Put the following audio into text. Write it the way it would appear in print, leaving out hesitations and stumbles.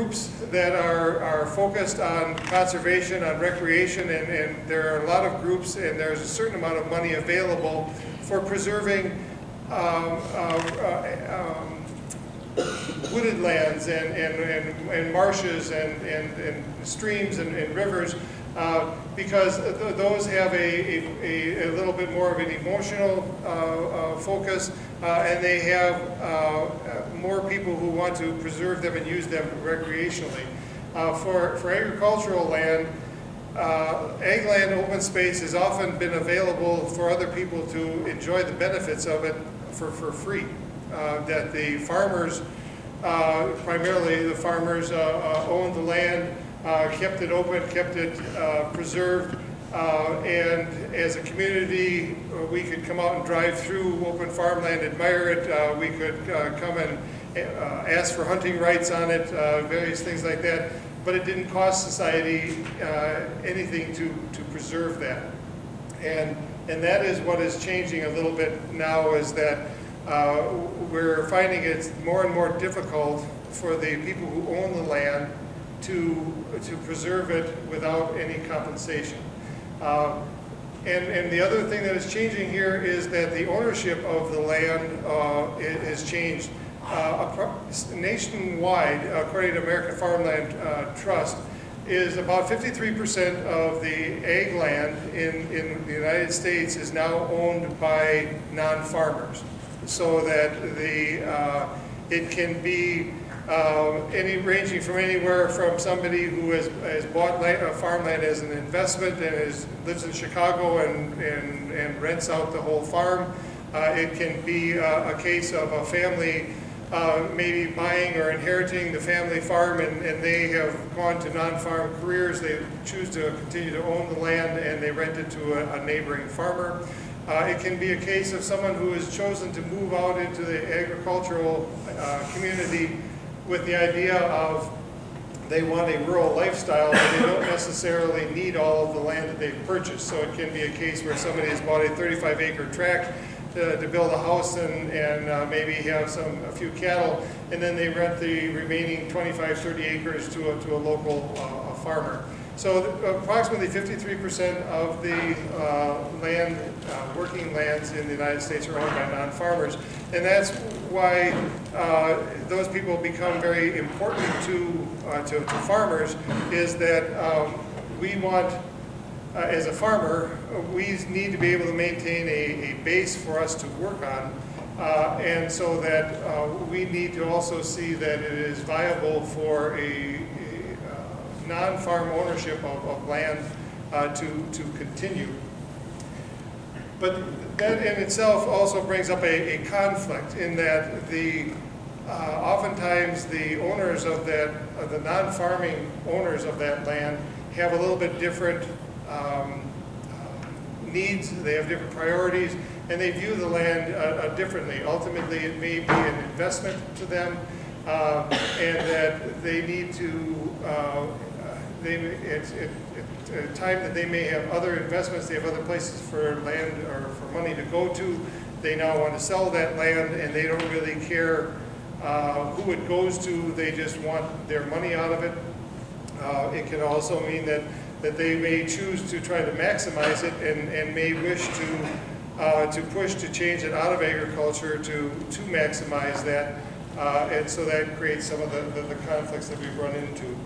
groups that are focused on conservation, on recreation, and there are a lot of groups, and there's a certain amount of money available for preserving wooded lands and marshes and streams and rivers, because those have a little bit more of an emotional focus, and they have more people who want to preserve them and use them recreationally. For agricultural land, ag land open space has often been available for other people to enjoy the benefits of it for free. That the farmers, primarily the farmers, owned the land, kept it open, kept it preserved, and as a community we could come out and drive through open farmland, admire it, we could come and ask for hunting rights on it, various things like that, but it didn't cost society anything to preserve that. And that is what is changing a little bit now, is that we're finding it's more and more difficult for the people who own the land to preserve it without any compensation. And the other thing that is changing here is that the ownership of the land has changed. Nationwide, according to American Farmland Trust, is about 53% of the ag land in the United States is now owned by non-farmers. So that it can be ranging from anywhere from somebody who has bought farmland as an investment and lives in Chicago and rents out the whole farm. It can be a case of a family maybe buying or inheriting the family farm, and they have gone to non-farm careers. They choose to continue to own the land and they rent it to a neighboring farmer. It can be a case of someone who has chosen to move out into the agricultural community with the idea of they want a rural lifestyle, but they don't necessarily need all of the land that they've purchased. So it can be a case where somebody has bought a 35-acre tract to build a house and maybe have a few cattle, and then they rent the remaining 25, 30 acres to a local farmer. So approximately 53% of the working lands in the United States are owned by non-farmers, and that's why those people become very important to farmers. Is that we want, as a farmer, we need to be able to maintain a base for us to work on, and so that we need to also see that it is viable for a non-farm ownership of land to continue. But that in itself also brings up a conflict, in that oftentimes the owners of that, the non-farming owners of that land, have a little bit different needs, they have different priorities, and they view the land differently. Ultimately, it may be an investment to them, and that they need to at a time that they may have other investments, they have other places for land or for money to go to. They now want to sell that land, and they don't really care who it goes to. They just want their money out of it. It can also mean that they may choose to try to maximize it, and may wish to push to change it out of agriculture to maximize that, and so that creates some of the conflicts that we've run into.